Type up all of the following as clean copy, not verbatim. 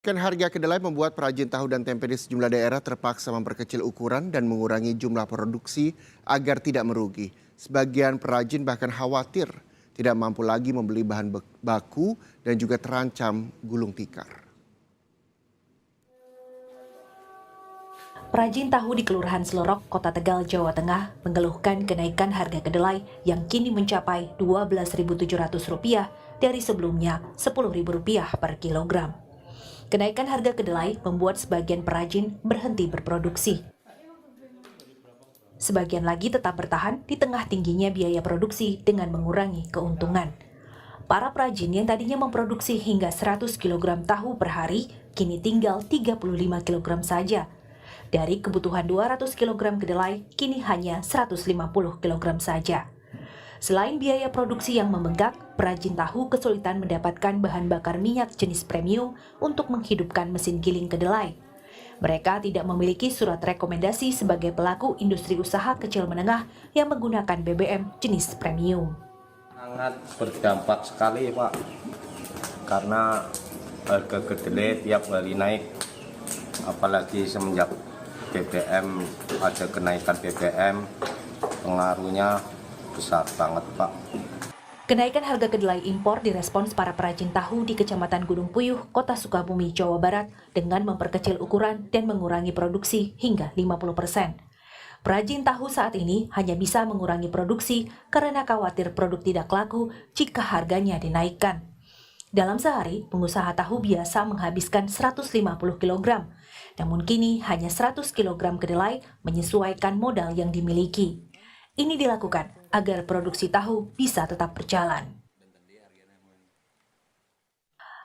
Harga kedelai membuat perajin tahu dan tempe di sejumlah daerah terpaksa memperkecil ukuran dan mengurangi jumlah produksi agar tidak merugi. Sebagian perajin bahkan khawatir tidak mampu lagi membeli bahan baku dan juga terancam gulung tikar. Perajin tahu di Kelurahan Selorok, Kota Tegal, Jawa Tengah mengeluhkan kenaikan harga kedelai yang kini mencapai Rp12.700 dari sebelumnya Rp10.000 per kilogram. Kenaikan harga kedelai membuat sebagian perajin berhenti berproduksi. Sebagian lagi tetap bertahan di tengah tingginya biaya produksi dengan mengurangi keuntungan. Para perajin yang tadinya memproduksi hingga 100 kg tahu per hari, kini tinggal 35 kg saja. Dari kebutuhan 200 kg kedelai, kini hanya 150 kg saja. Selain biaya produksi yang membengkak, perajin tahu kesulitan mendapatkan bahan bakar minyak jenis premium untuk menghidupkan mesin giling kedelai. Mereka tidak memiliki surat rekomendasi sebagai pelaku industri usaha kecil menengah yang menggunakan BBM jenis premium. Sangat berdampak sekali, Pak, karena harga kedelai tiap hari naik, apalagi semenjak BBM ada kenaikan BBM, pengaruhnya besar banget, Pak. Kenaikan harga kedelai impor direspons para perajin tahu di Kecamatan Gunung Puyuh, Kota Sukabumi, Jawa Barat dengan memperkecil ukuran dan mengurangi produksi hingga 50%. Perajin tahu saat ini hanya bisa mengurangi produksi karena khawatir produk tidak laku jika harganya dinaikkan. Dalam sehari, pengusaha tahu biasa menghabiskan 150 kg, namun kini hanya 100 kg kedelai menyesuaikan modal yang dimiliki. Ini dilakukan agar produksi tahu bisa tetap berjalan.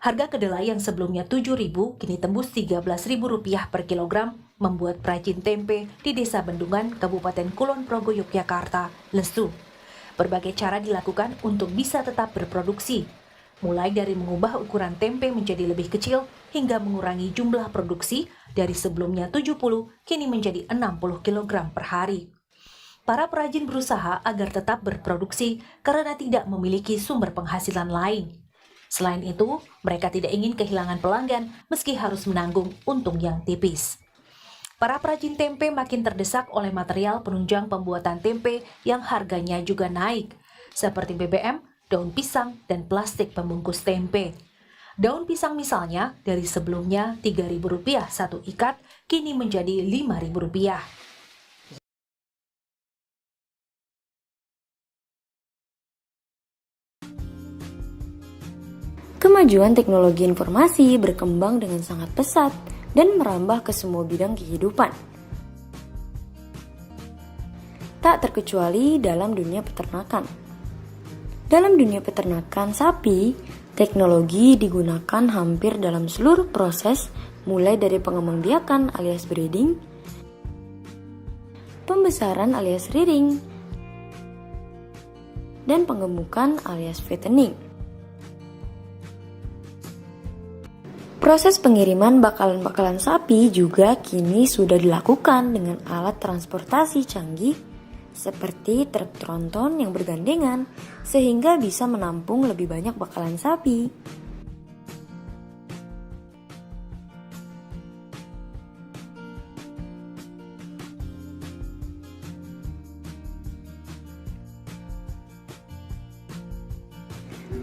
Harga kedelai yang sebelumnya Rp7.000 kini tembus Rp13.000 per kilogram membuat perajin tempe di Desa Bendungan, Kabupaten Kulon Progo, Yogyakarta, lesu. Berbagai cara dilakukan untuk bisa tetap berproduksi, mulai dari mengubah ukuran tempe menjadi lebih kecil hingga mengurangi jumlah produksi dari sebelumnya 70 kini menjadi 60 kg per hari. Para perajin berusaha agar tetap berproduksi karena tidak memiliki sumber penghasilan lain. Selain itu, mereka tidak ingin kehilangan pelanggan meski harus menanggung untung yang tipis. Para perajin tempe makin terdesak oleh material penunjang pembuatan tempe yang harganya juga naik, seperti BBM, daun pisang, dan plastik pembungkus tempe. Daun pisang misalnya dari sebelumnya Rp3.000 satu ikat, kini menjadi Rp5.000. Kemajuan teknologi informasi berkembang dengan sangat pesat dan merambah ke semua bidang kehidupan. Tak terkecuali dalam dunia peternakan. Dalam dunia peternakan sapi, teknologi digunakan hampir dalam seluruh proses, mulai dari pengembangbiakan alias breeding, pembesaran alias rearing, dan penggemukan alias fattening. Proses pengiriman bakalan-bakalan sapi juga kini sudah dilakukan dengan alat transportasi canggih seperti truk tronton yang bergandengan sehingga bisa menampung lebih banyak bakalan sapi.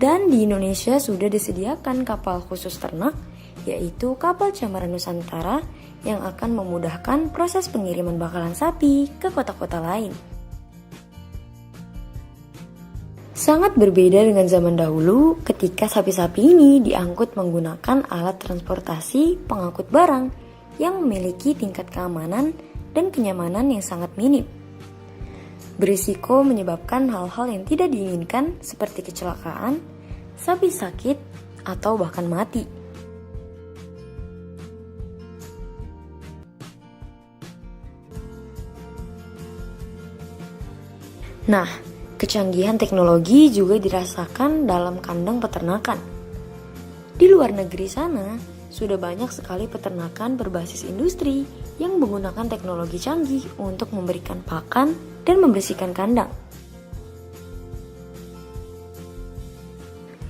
Dan di Indonesia sudah disediakan kapal khusus ternak, yaitu kapal Camaran Nusantara yang akan memudahkan proses pengiriman bakalan sapi ke kota-kota lain. Sangat berbeda dengan zaman dahulu ketika sapi-sapi ini diangkut menggunakan alat transportasi pengangkut barang yang memiliki tingkat keamanan dan kenyamanan yang sangat minim. Berisiko menyebabkan hal-hal yang tidak diinginkan seperti kecelakaan, sapi sakit, atau bahkan mati. Nah, kecanggihan teknologi juga dirasakan dalam kandang peternakan. Di luar negeri sana, sudah banyak sekali peternakan berbasis industri yang menggunakan teknologi canggih untuk memberikan pakan dan membersihkan kandang.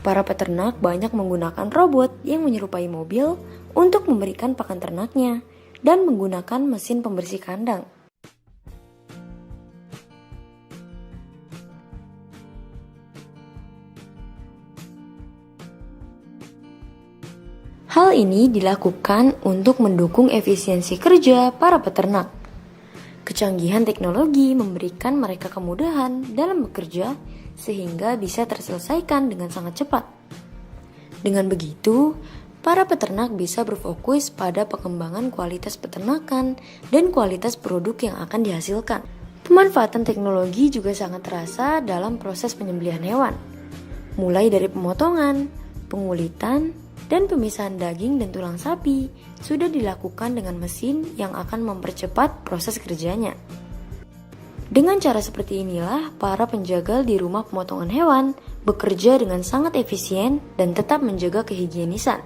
Para peternak banyak menggunakan robot yang menyerupai mobil untuk memberikan pakan ternaknya dan menggunakan mesin pembersih kandang. Hal ini dilakukan untuk mendukung efisiensi kerja para peternak. Kecanggihan teknologi memberikan mereka kemudahan dalam bekerja sehingga bisa terselesaikan dengan sangat cepat. Dengan begitu, para peternak bisa berfokus pada pengembangan kualitas peternakan dan kualitas produk yang akan dihasilkan. Pemanfaatan teknologi juga sangat terasa dalam proses penyembelihan hewan, mulai dari pemotongan, pengulitan, dan pemisahan daging dan tulang sapi sudah dilakukan dengan mesin yang akan mempercepat proses kerjanya. Dengan cara seperti inilah, para penjagal di rumah pemotongan hewan bekerja dengan sangat efisien dan tetap menjaga kehigienisan.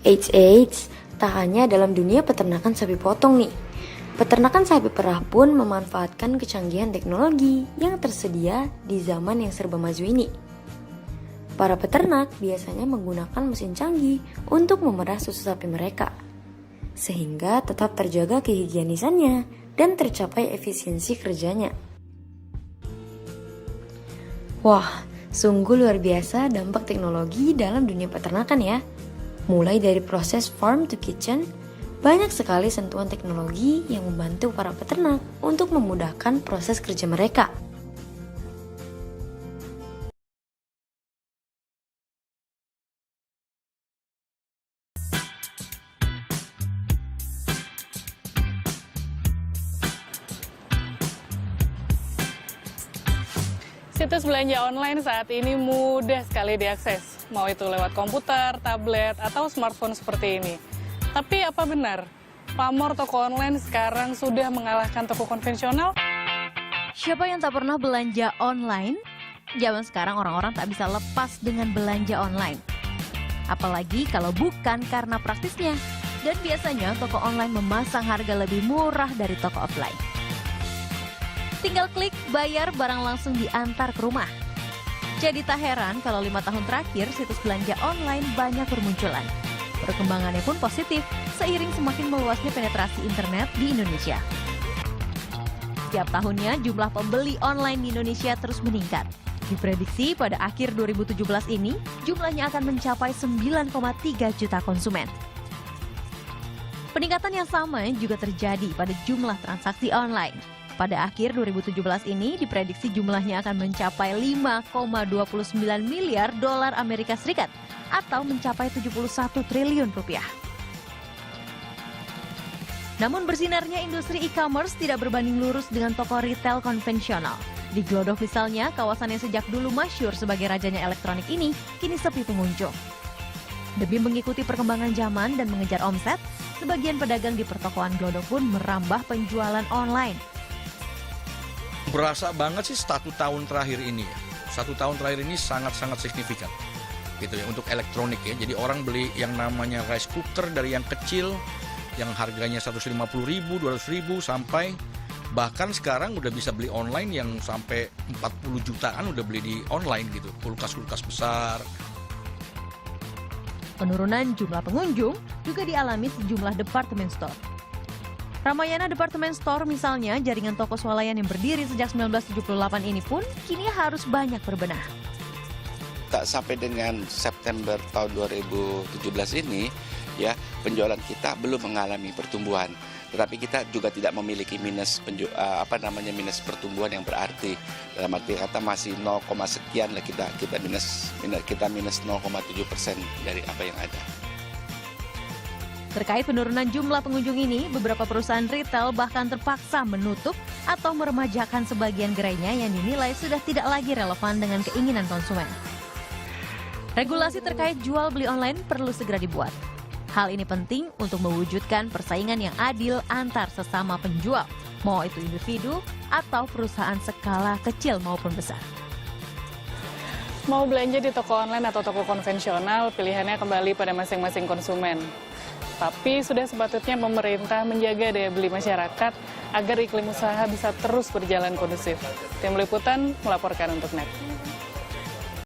Eits, tak hanya dalam dunia peternakan sapi potong nih. Peternakan sapi perah pun memanfaatkan kecanggihan teknologi yang tersedia di zaman yang serba maju ini. Para peternak biasanya menggunakan mesin canggih untuk memerah susu sapi mereka, sehingga tetap terjaga kehigienisannya dan tercapai efisiensi kerjanya. Wah, sungguh luar biasa dampak teknologi dalam dunia peternakan ya. Mulai dari proses farm to kitchen, banyak sekali sentuhan teknologi yang membantu para peternak untuk memudahkan proses kerja mereka. Situs belanja online saat ini mudah sekali diakses, mau itu lewat komputer, tablet, atau smartphone seperti ini. Tapi apa benar, pamor toko online sekarang sudah mengalahkan toko konvensional? Siapa yang tak pernah belanja online? Zaman sekarang orang-orang tak bisa lepas dengan belanja online. Apalagi kalau bukan karena praktisnya. Dan biasanya toko online memasang harga lebih murah dari toko offline. Tinggal klik, bayar, barang langsung diantar ke rumah. Jadi tak heran kalau 5 tahun terakhir situs belanja online banyak bermunculan. Perkembangannya pun positif seiring semakin meluasnya penetrasi internet di Indonesia. Setiap tahunnya jumlah pembeli online di Indonesia terus meningkat. Diprediksi pada akhir 2017 ini jumlahnya akan mencapai 9,3 juta konsumen. Peningkatan yang sama juga terjadi pada jumlah transaksi online. Pada akhir 2017 ini diprediksi jumlahnya akan mencapai 5,29 miliar dolar Amerika Serikat atau mencapai 71 triliun rupiah. Namun bersinarnya industri e-commerce tidak berbanding lurus dengan toko retail konvensional. Di Glodok misalnya, kawasan yang sejak dulu masyhur sebagai rajanya elektronik ini kini sepi pengunjung. Demi mengikuti perkembangan zaman dan mengejar omset, sebagian pedagang di pertokoan Glodok pun merambah penjualan online. Berasa banget sih 1 tahun terakhir ini ya. 1 tahun terakhir ini sangat-sangat signifikan gitu ya untuk elektronik ya. Jadi orang beli yang namanya rice cooker dari yang kecil yang harganya 150.000, 200.000 sampai bahkan sekarang udah bisa beli online yang sampai 40 jutaan udah beli di online gitu. Kulkas-kulkas besar. Penurunan jumlah pengunjung juga dialami sejumlah department store. Ramayana Department Store misalnya, jaringan toko swalayan yang berdiri sejak 1978 ini pun kini harus banyak berbenah. Tak sampai dengan September tahun 2017 ini, ya penjualan kita belum mengalami pertumbuhan. Tetapi kita juga tidak memiliki minus pertumbuhan yang berarti. Dalam arti kata masih 0, sekian lah kita minus 0,7% dari apa yang ada. Terkait penurunan jumlah pengunjung ini, beberapa perusahaan retail bahkan terpaksa menutup atau meremajakan sebagian gerainya yang dinilai sudah tidak lagi relevan dengan keinginan konsumen. Regulasi terkait jual beli online perlu segera dibuat. Hal ini penting untuk mewujudkan persaingan yang adil antar sesama penjual, mau itu individu atau perusahaan skala kecil maupun besar. Mau belanja di toko online atau toko konvensional, pilihannya kembali pada masing-masing konsumen. Tapi sudah sepatutnya pemerintah menjaga daya beli masyarakat agar iklim usaha bisa terus berjalan kondusif. Tim Liputan melaporkan untuk NET.